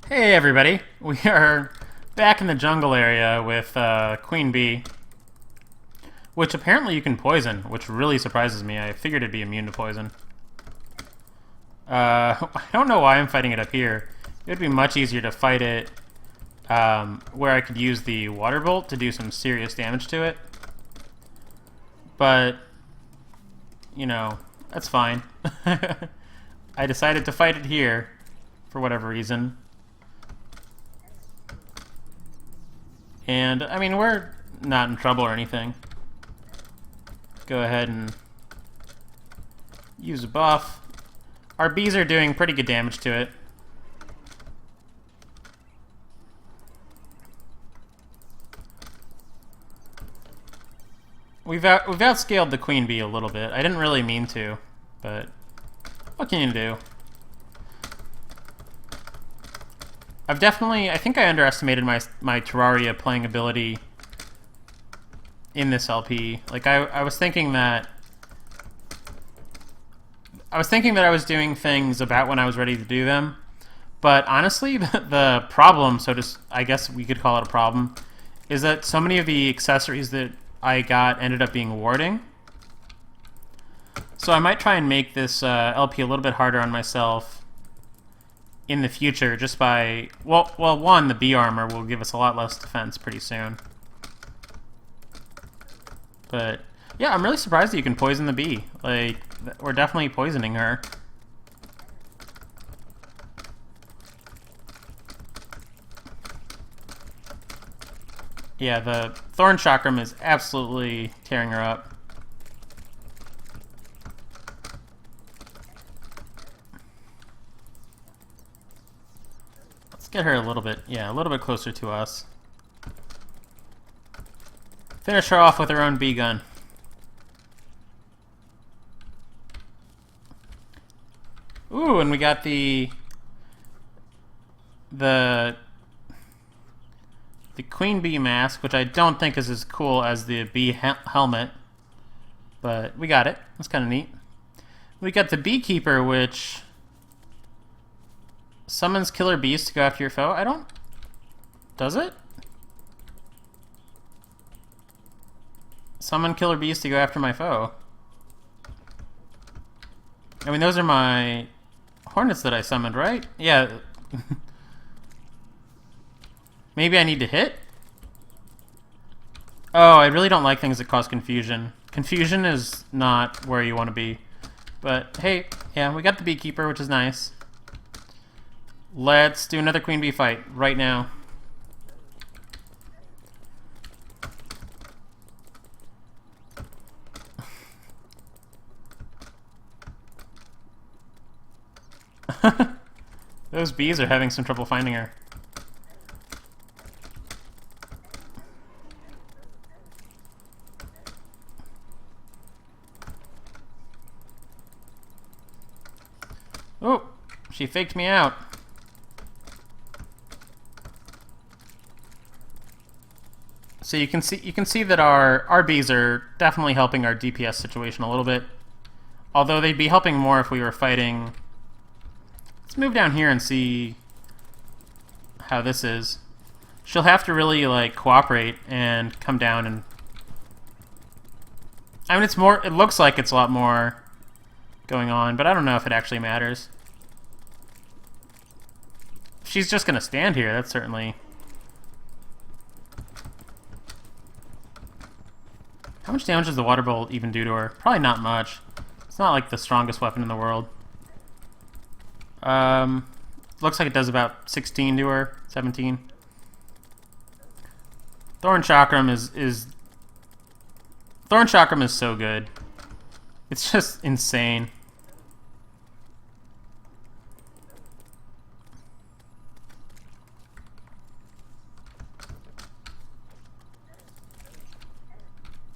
Hey everybody, we are back in the jungle area with Queen Bee, which apparently you can poison, which really surprises me. I figured it'd be immune to poison. I don't know why I'm fighting it up here. It would be much easier to fight it where I could use the water bolt to do some serious damage to it. But, you know, that's fine. I decided to fight it here for whatever reason. And, I mean, we're not in trouble or anything. Go ahead and use a buff. Our bees are doing pretty good damage to it. We've outscaled the queen bee a little bit. I didn't really mean to, but what can you do? I think I underestimated my Terraria playing ability in this LP. Like, I was thinking that I was doing things about when I was ready to do them, but honestly, the problem, I guess we could call it a problem, is that so many of the accessories that I got ended up being warding. So I might try and make this LP a little bit harder on myself in the future, just by, well, one, the bee armor will give us a lot less defense pretty soon. But yeah, I'm really surprised that you can poison the bee. Like, we're definitely poisoning her. Yeah, the Thorn Chakram is absolutely tearing her up. Let's get her a little bit closer to us. Finish her off with her own bee gun. Ooh, and we got the queen bee mask, which I don't think is as cool as the bee helmet, but we got it. That's kind of neat. We got the beekeeper, which summons killer bees to go after your foe. Does it? Summon killer bees to go after my foe. I mean, those are my hornets that I summoned, right? Yeah. Maybe I need to hit? Oh, I really don't like things that cause confusion. Confusion is not where you want to be. But, hey, yeah, we got the beekeeper, which is nice. Let's do another queen bee fight right now. Those bees are having some trouble finding her. Oh, she faked me out. So you can see that our bees are definitely helping our DPS situation a little bit. Although they'd be helping more if we were fighting. Let's move down here and see how this is. She'll have to really, like, cooperate and come down and... I mean, it looks like it's a lot more going on, but I don't know if it actually matters. If she's just gonna stand here, that's certainly... How much damage does the water bolt even do to her? Probably not much. It's not like the strongest weapon in the world. Looks like it does about 16 to her, 17. Thorn Chakram Thorn Chakram is so good. It's just insane.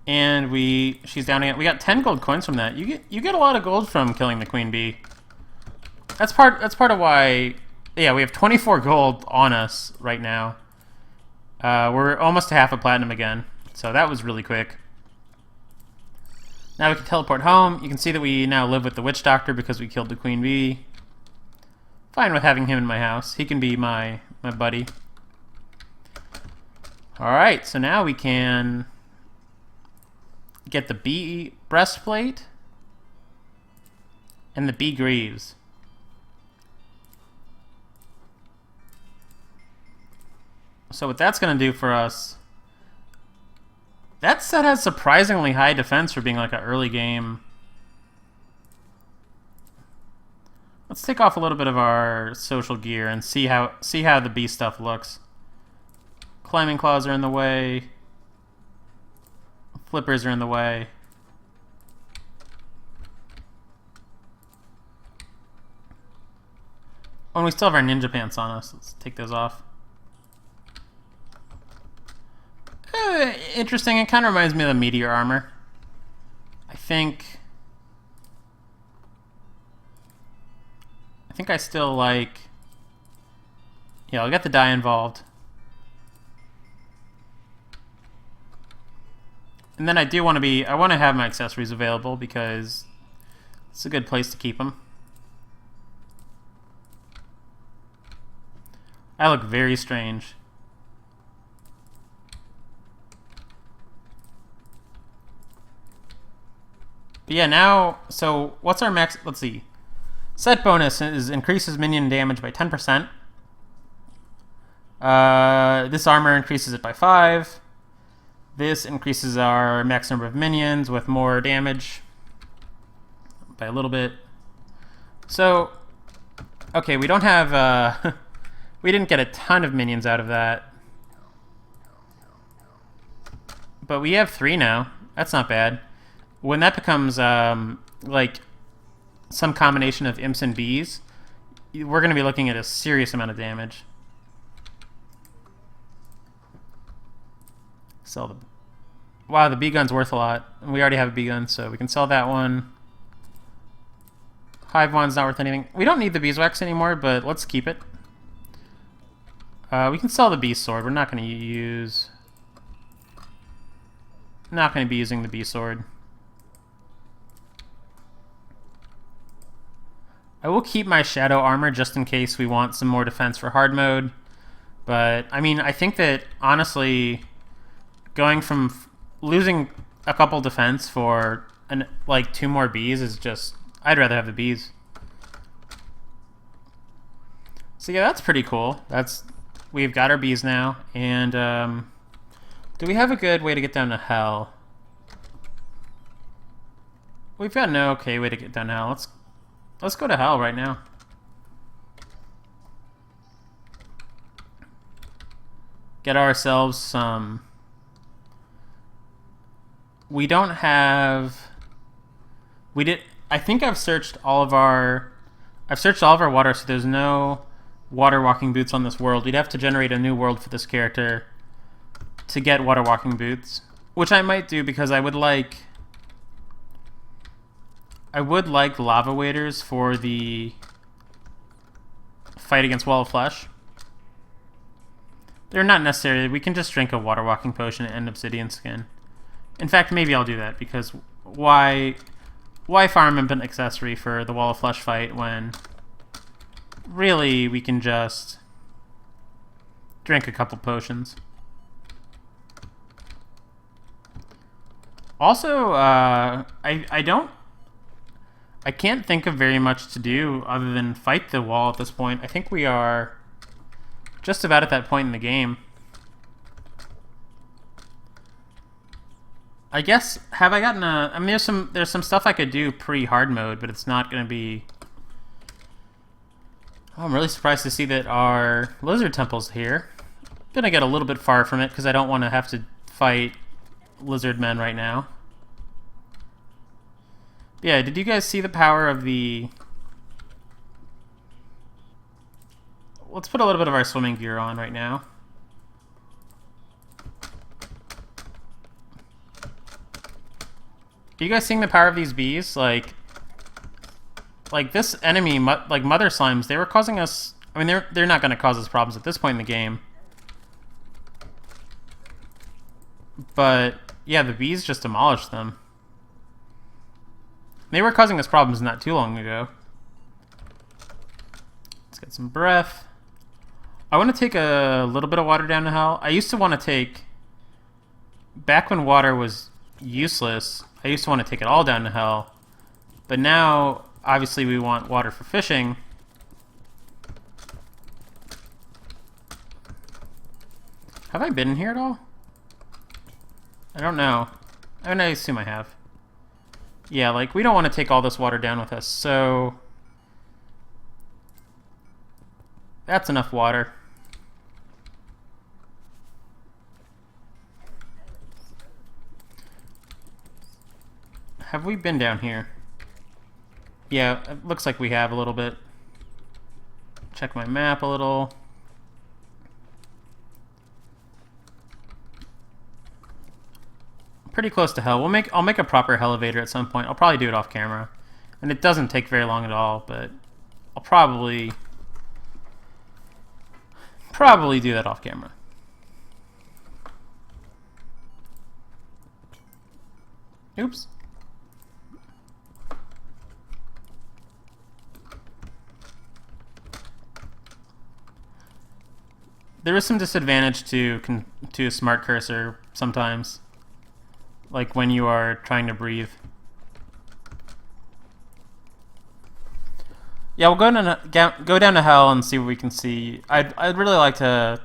And she's downing it. We got 10 gold coins from that. You get a lot of gold from killing the queen bee. That's part of why. Yeah, we have 24 gold on us right now. We're almost to half a platinum again, so that was really quick. Now we can teleport home. You can see that we now live with the witch doctor because we killed the queen bee. fine with having him in my house. He can be my buddy. Alright, so now we can get the bee breastplate and the bee greaves. So what that's going to do for us... That set has surprisingly high defense for being like an early game. Let's take off a little bit of our social gear and see how the bee stuff looks. Climbing claws are in the way. Flippers are in the way. Oh, and we still have our ninja pants on us. Let's take those off. Interesting. It kind of reminds me of the meteor armor. I think I still like... Yeah, I'll get the dye involved. And then I do want to be... I want to have my accessories available because it's a good place to keep them. I look very strange. But yeah, now... So, what's our max... Let's see. Set bonus is increases minion damage by 10%. This armor increases it by 5. This increases our max number of minions with more damage by a little bit. So, okay, we don't have... we didn't get a ton of minions out of that. But we have 3 now. That's not bad. When that becomes, like, some combination of imps and bees, we're going to be looking at a serious amount of damage. Sell the... Wow, the bee gun's worth a lot. We already have a bee gun, so we can sell that one. Hive wand's not worth anything. We don't need the beeswax anymore, but let's keep it. We can sell the bee sword. We're not going to use... Not going to be using the bee sword. I will keep my shadow armor just in case we want some more defense for hard mode. But, I mean, I think that, honestly, going from losing a couple defense for, like, 2 more bees is just... I'd rather have the bees. So, yeah, that's pretty cool. We've got our bees now. And, do we have a good way to get down to hell? We've got no okay way to get down to hell. Let's go to hell right now. Get ourselves some... We don't have... I think I've searched all of our... water, so there's no water walking boots on this world. We'd have to generate a new world for this character to get water walking boots. Which I might do because I would like lava waders for the fight against Wall of Flesh. They're not necessary. We can just drink a water walking potion and obsidian skin. In fact, maybe I'll do that because why farm an accessory for the Wall of Flesh fight when really we can just drink a couple potions. Also, I can't think of very much to do other than fight the wall at this point. I think we are just about at that point in the game. I guess, have I gotten a... I mean, there's some stuff I could do pre-hard mode, but it's not going to be... Oh, I'm really surprised to see that our lizard temple's here. I'm going to get a little bit far from it because I don't want to have to fight lizard men right now. Yeah, did you guys see the power of the... Let's put a little bit of our swimming gear on right now. Are you guys seeing the power of these bees? Like this enemy, like mother slimes, they were causing us... I mean, they're not going to cause us problems at this point in the game. But, yeah, the bees just demolished them. They were causing us problems not too long ago. Let's Get some breath. I want to take a little bit of water down to hell. I used to want to take... Back when water was useless, I used to want to take it all down to hell. But now, obviously, we want water for fishing. Have I been in here at all? I don't know. I mean, I assume I have. Yeah, like, we don't want to take all this water down with us, so... That's enough water. Have we been down here? Yeah, it looks like we have a little bit. Check my map a little. Pretty close to hell. I'll make a proper elevator at some point. I'll probably do it off camera. And it doesn't take very long at all, but I'll probably do that off camera. Oops. There is some disadvantage to a smart cursor sometimes, like when you are trying to breathe. Yeah, we'll go down to hell and see what we can see. I'd really like to...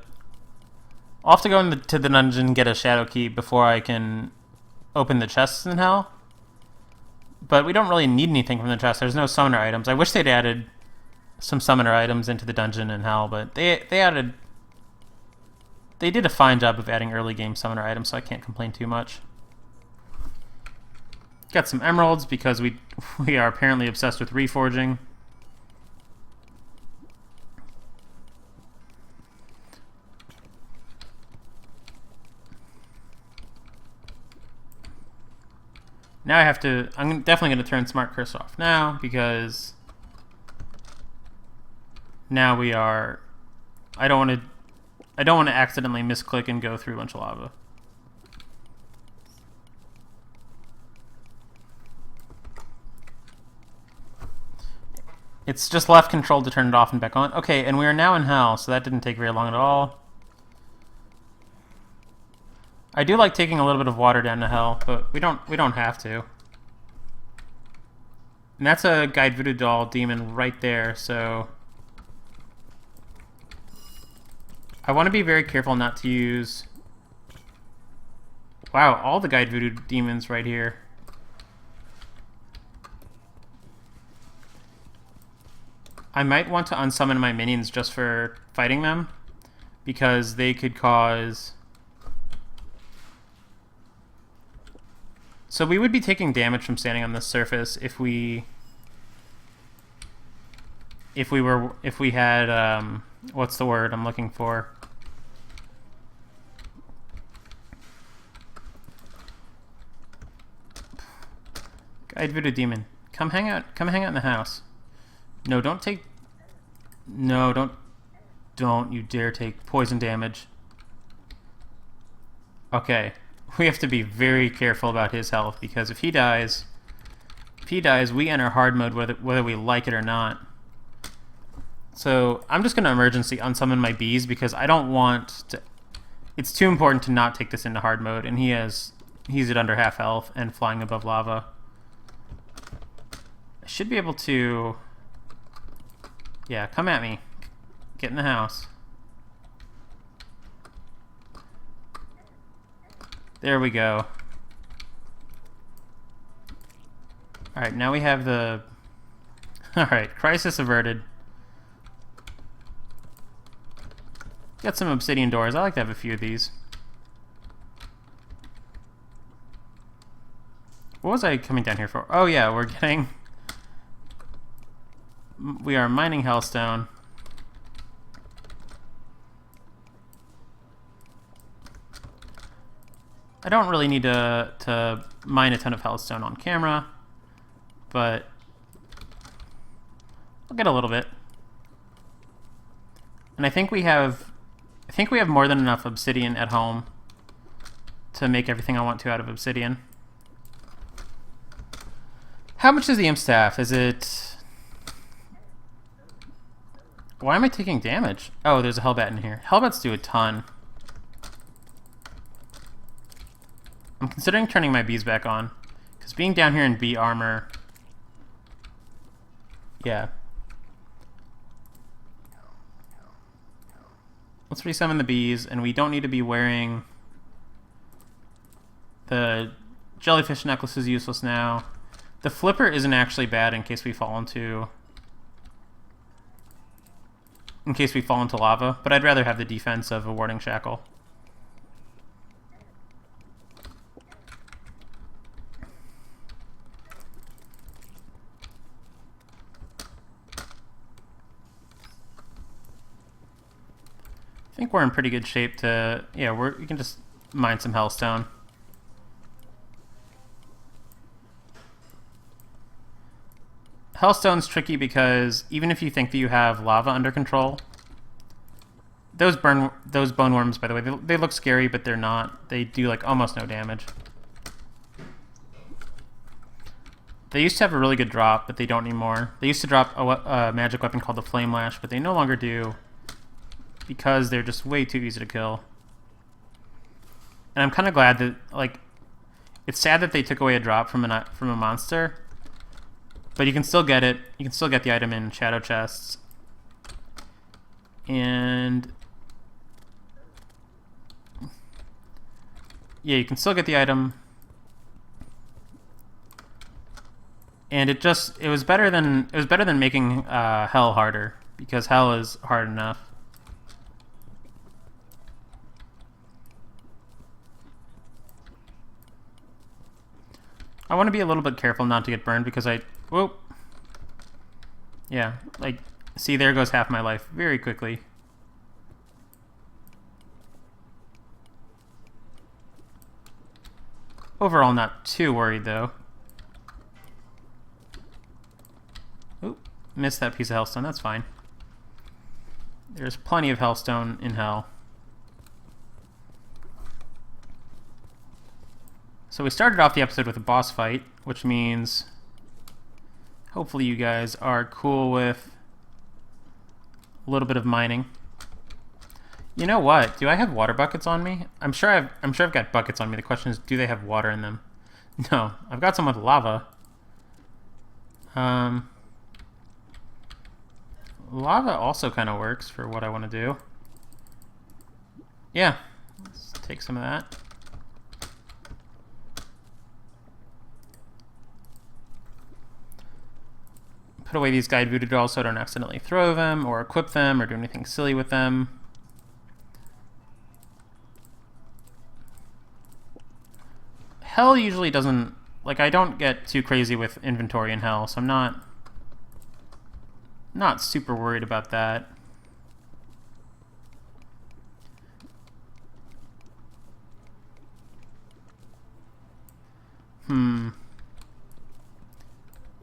I'll have to go to the dungeon and get a shadow key before I can open the chests in hell. But we don't really need anything from the chest. There's no summoner items. I wish they'd added some summoner items into the dungeon in hell, but they did a fine job of adding early game summoner items, so I can't complain too much. Got some emeralds because we are apparently obsessed with reforging. Now I'm definitely going to turn Smart Cursor off now, because now we are... I don't want to accidentally misclick and go through a bunch of lava. It's just left control to turn it off and back on. Okay, and we are now in hell, so that didn't take very long at all. I do like taking a little bit of water down to hell, but we don't have to. And that's a Guide Voodoo Doll demon right there, so... I want to be very careful not to use... Wow, all the Guide Voodoo demons right here. I might want to unsummon my minions just for fighting them, because they could cause... So we would be taking damage from standing on this surface if we had what's the word I'm looking for? Guide Voodoo Demon, come hang out in the house. No, don't you dare take poison damage. Okay. We have to be very careful about his health, because if he dies, we enter hard mode whether we like it or not. So I'm just going to emergency unsummon my bees, because I don't want to... It's too important to not take this into hard mode, and he's at under half health and flying above lava. I should be able to... Yeah, come at me. Get in the house. There we go. Alright, now we have the... Alright, crisis averted. Got some obsidian doors. I like to have a few of these. What was I coming down here for? Oh yeah, we are mining hellstone. I don't really need to mine a ton of hellstone on camera, but I'll get a little bit. And I think we have more than enough obsidian at home to make everything I want to out of obsidian. How much is the Imp Staff? Is it Why am I taking damage? Oh, there's a hellbat in here. Hellbats do a ton. I'm considering turning my bees back on, because being down here in bee armor... Yeah. Let's resummon the bees, and we don't need to be wearing... The jellyfish necklace is useless now. The flipper isn't actually bad in case we fall into... lava, but I'd rather have the defense of a warding shackle. I think we're in pretty good shape to... Yeah, we can just mine some hellstone. Hellstone's tricky because even if you think that you have lava under control, those bone worms, by the way, they look scary, but they're not. They do like almost no damage. They used to have a really good drop, but they don't anymore. They used to drop a magic weapon called the Flame Lash, but they no longer do because they're just way too easy to kill. And I'm kind of glad that, like, it's sad that they took away a drop from a monster. But you can still get it. You can still get the item in shadow chests. And... yeah, you can still get the item. And it was better than making hell harder, because hell is hard enough. I want to be a little bit careful not to get burned because whoop. Yeah, like, see, there goes half my life very quickly. Overall, not too worried, though. Oop, missed that piece of hellstone, that's fine. There's plenty of hellstone in hell. So we started off the episode with a boss fight, which means hopefully you guys are cool with a little bit of mining. You know what? Do I have water buckets on me? I'm sure I've got buckets on me. The question is, do they have water in them? No, I've got some with lava. Lava also kind of works for what I want to do. Yeah, let's take some of that. Put away these guide voodoo dolls so I don't accidentally throw them or equip them or do anything silly with them. Hell usually doesn't... like, I don't get too crazy with inventory in hell, so I'm not super worried about that.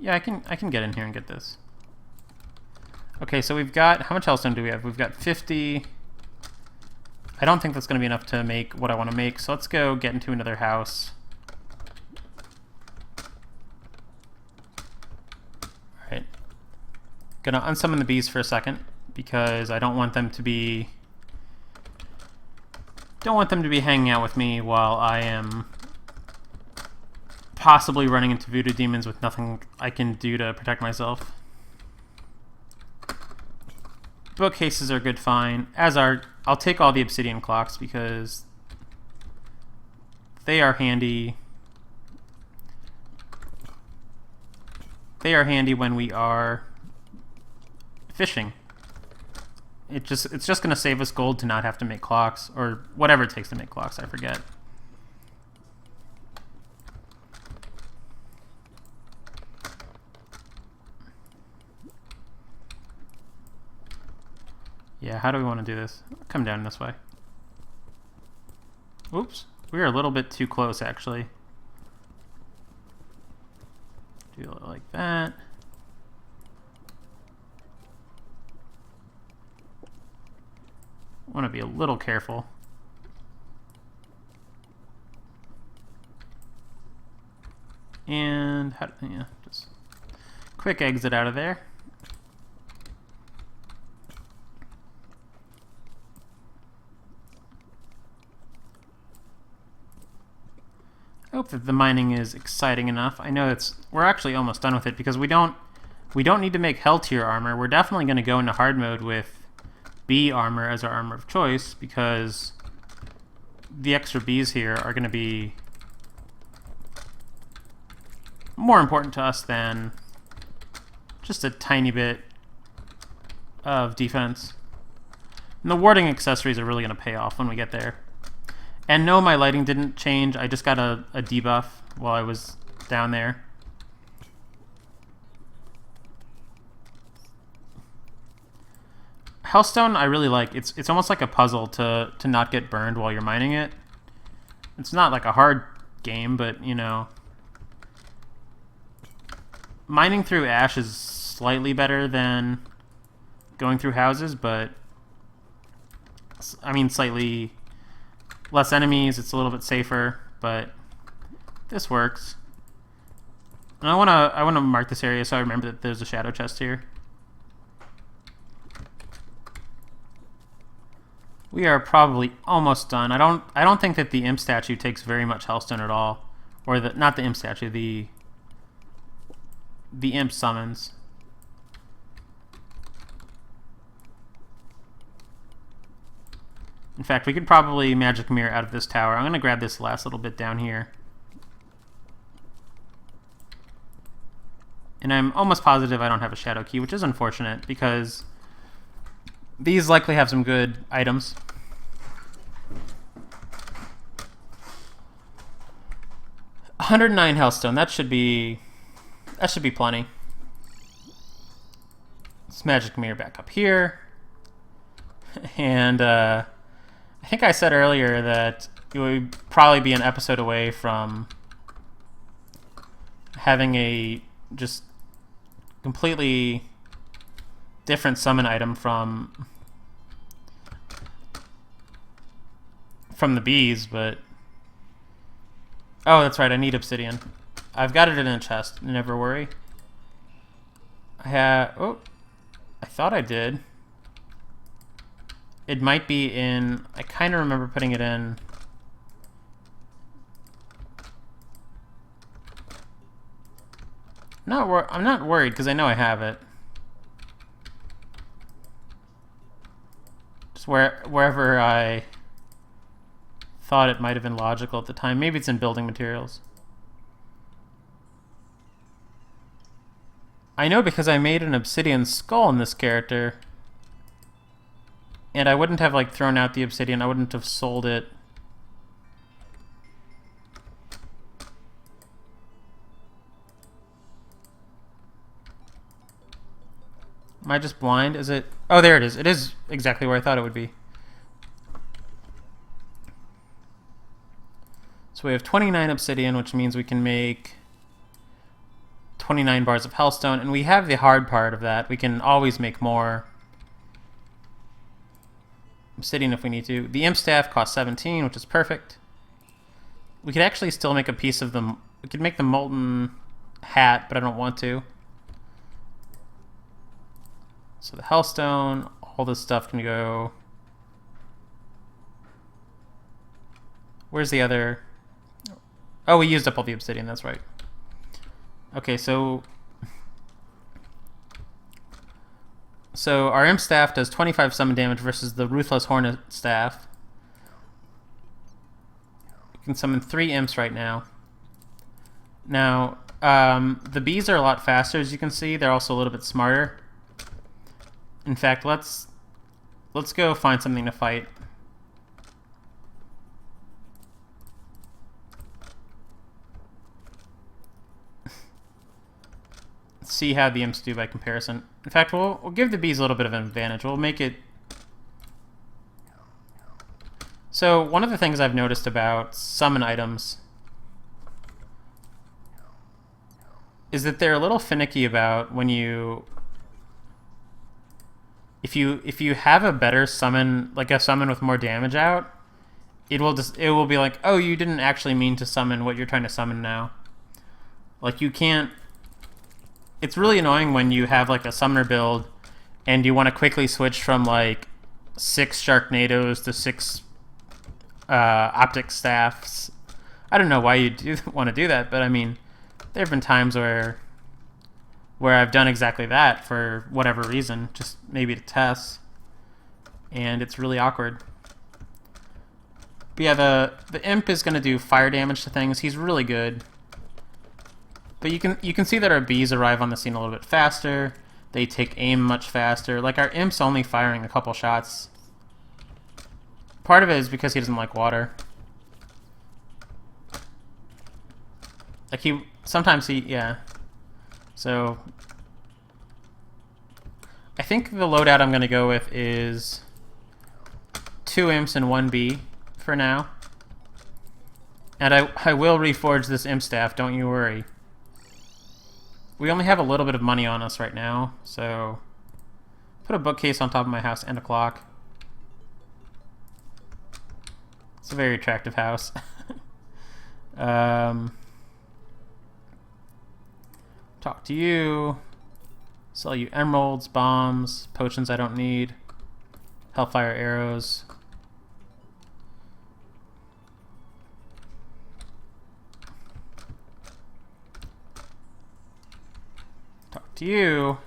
Yeah, I can get in here and get this. Okay, so we've got... how much hellstone do we have? We've got 50. I don't think that's going to be enough to make what I want to make, so let's go get into another house. Alright. Gonna unsummon the bees for a second, because I don't want them to be... hanging out with me while I am possibly running into voodoo demons with nothing I can do to protect myself. Bookcases are good fine, as are... I'll take all the obsidian clocks because they are handy. They are handy when we are fishing. It's just going to save us gold to not have to make clocks, or whatever it takes to make clocks, I forget. Yeah, how do we want to do this? Come down this way. Oops, we are a little bit too close, actually. Do it like that. Want to be a little careful. And just quick exit out of there. hope that the mining is exciting enough. I know we're actually almost done with it because we don't need to make hell tier armor. We're definitely going to go into hard mode with bee armor as our armor of choice because the extra bees here are going to be more important to us than just a tiny bit of defense. And the warding accessories are really going to pay off when we get there. And no, my lighting didn't change. I just got a debuff while I was down there. Hellstone I really like. It's almost like a puzzle to not get burned while you're mining it. It's not like a hard game, but you know, mining through ash is slightly better than going through houses, but I mean slightly less enemies, it's a little bit safer, but this works. And I wanna mark this area so I remember that there's a shadow chest here. We are probably almost done. I don't think that the imp statue takes very much hellstone at all. Or not the imp statue, the imp summons. In fact, we could probably magic mirror out of this tower. I'm going to grab this last little bit down here. And I'm almost positive I don't have a shadow key, which is unfortunate because these likely have some good items. $109 hellstone. That should be plenty. Let's magic mirror back up here. And I think I said earlier that it would probably be an episode away from having a just completely different summon item from the bees, but oh, that's right, I need obsidian. I've got it in a chest, never worry. I thought I did. It might be in, I kind of remember putting it in. I'm not worried because I know I have it. Just wherever I thought it might have been logical at the time. Maybe it's in building materials. I know because I made an obsidian skull in this character. And I wouldn't have like thrown out the obsidian. I wouldn't have sold it. Am I just blind? Is it? Oh, there it is. It is exactly where I thought it would be. So we have 29 obsidian, which means we can make 29 bars of hellstone. And we have the hard part of that. We can always make more obsidian if we need to. The Imp Staff costs 17, which is perfect. We could actually still make a piece of them. We could make the molten hat, but I don't want to. So the hellstone, all this stuff can go. Where's the other? Oh, we used up all the obsidian, that's right. Okay, so our Imp Staff does 25 summon damage versus the Ruthless Hornet Staff. We can summon 3 imps right now. Now, the bees are a lot faster, as you can see. They're also a little bit smarter. In fact, let's go find something to fight. Let's see how the imps do by comparison. In fact, we'll give the bees a little bit of an advantage. We'll make it. So one of the things I've noticed about summon items is that they're a little finicky about when you. If you have a better summon, like a summon with more damage out, it will be like, oh, you didn't actually mean to summon what you're trying to summon now. Like you can't. It's really annoying when you have like a summoner build and you want to quickly switch from like 6 Sharknadoes to 6 optic staffs I don't know why you do want to do that, but I mean, there have been times where I've done exactly that for whatever reason, just maybe to test, and it's really awkward. But yeah, the Imp is going to do fire damage to things. He's really good. But you can see that our bees arrive on the scene a little bit faster. They take aim much faster. Like, our Imp's only firing a couple shots. Part of it is because he doesn't like water. Like, sometimes yeah. So, I think the loadout I'm going to go with is 2 Imps and 1 bee for now. And I will reforge this Imp Staff, don't you worry. We only have a little bit of money on us right now, so put a bookcase on top of my house and a clock. It's a very attractive house. Talk to you. Sell you emeralds, bombs, potions I don't need, hellfire arrows. Talk to you.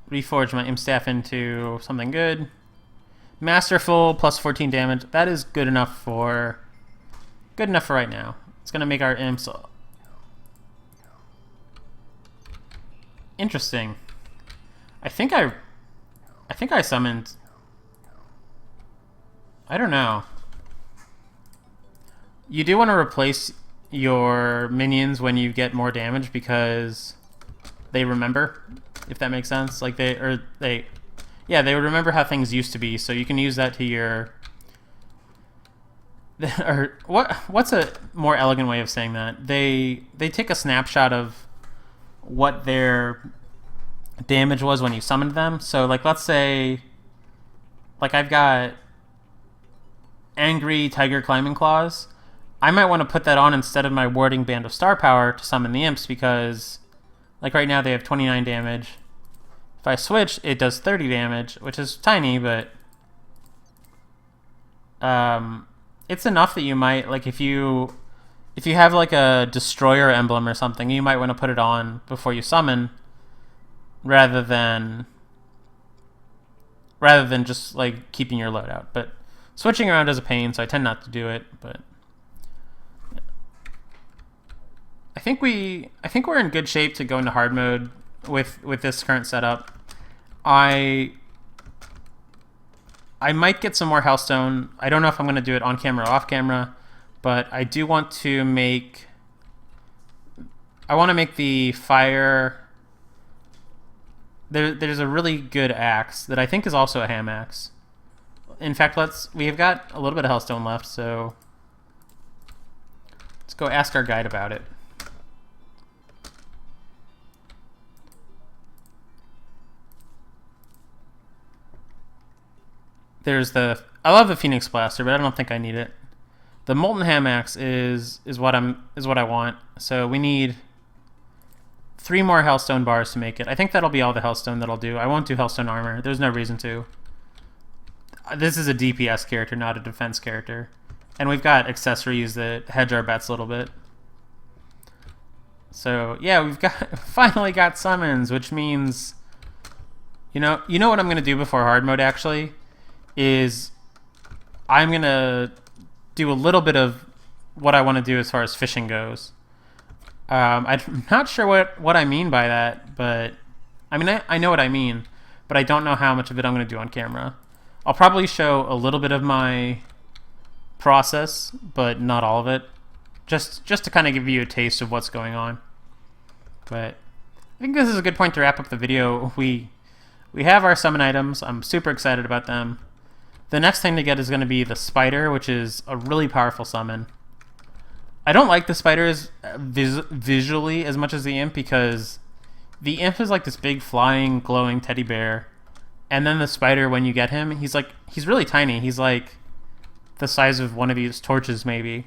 Reforge my Imp Staff into something good. Masterful plus 14 damage. That is good enough for right now. It's gonna make our imps interesting. I think I summoned. I don't know. You do want to replace your minions when you get more damage because they remember, if that makes sense. Like they remember how things used to be, so you can use that to your or what's a more elegant way of saying that? They take a snapshot of what their damage was when you summoned them. So like, let's say like I've got Angry Tiger Climbing Claws. I might want to put that on instead of my Warding Band of Star Power to summon the imps, because like right now they have 29 damage. If I switch, it does 30 damage, which is tiny, but it's enough that you might, like, if you have like a destroyer emblem or something, you might want to put it on before you summon, rather than just like keeping your loadout. But switching around is a pain, so I tend not to do it. But I think we're in good shape to go into hard mode with this current setup. I might get some more hellstone. I don't know if I'm going to do it on camera or off camera, but I do want to make... I want to make the fire... There's a really good axe that I think is also a ham axe. In fact, we've got a little bit of hellstone left, so let's go ask our guide about it. There's I love the Phoenix Blaster, but I don't think I need it. The Molten Ham Axe is what I want. So we need 3 more Hellstone bars to make it. I think that'll be all the Hellstone that I'll do. I won't do Hellstone armor. There's no reason to. This is a DPS character, not a defense character. And we've got accessories that hedge our bets a little bit. So yeah, we've finally got summons, which means you know what I'm gonna do before hard mode actually is I'm gonna do a little bit of what I want to do as far as fishing goes. I'm not sure what I mean by that, but I mean I know what I mean, but I don't know how much of it I'm going to do on camera. I'll probably show a little bit of my process, but not all of it, just to kind of give you a taste of what's going on. But I think this is a good point to wrap up the video. We have our summon items. I'm super excited about them. The next thing to get is going to be the spider, which is a really powerful summon. I don't like the spiders visually as much as the imp, because the imp is like this big flying glowing teddy bear, and then the spider, when you get him, he's really tiny. He's like the size of one of these torches maybe.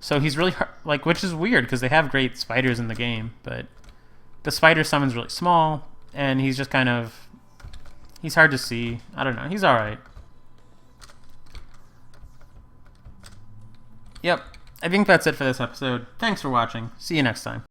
So he's really hard, which is weird because they have great spiders in the game, but the spider summon's really small, and he's just he's hard to see. I don't know. He's all right. Yep. I think that's it for this episode. Thanks for watching. See you next time.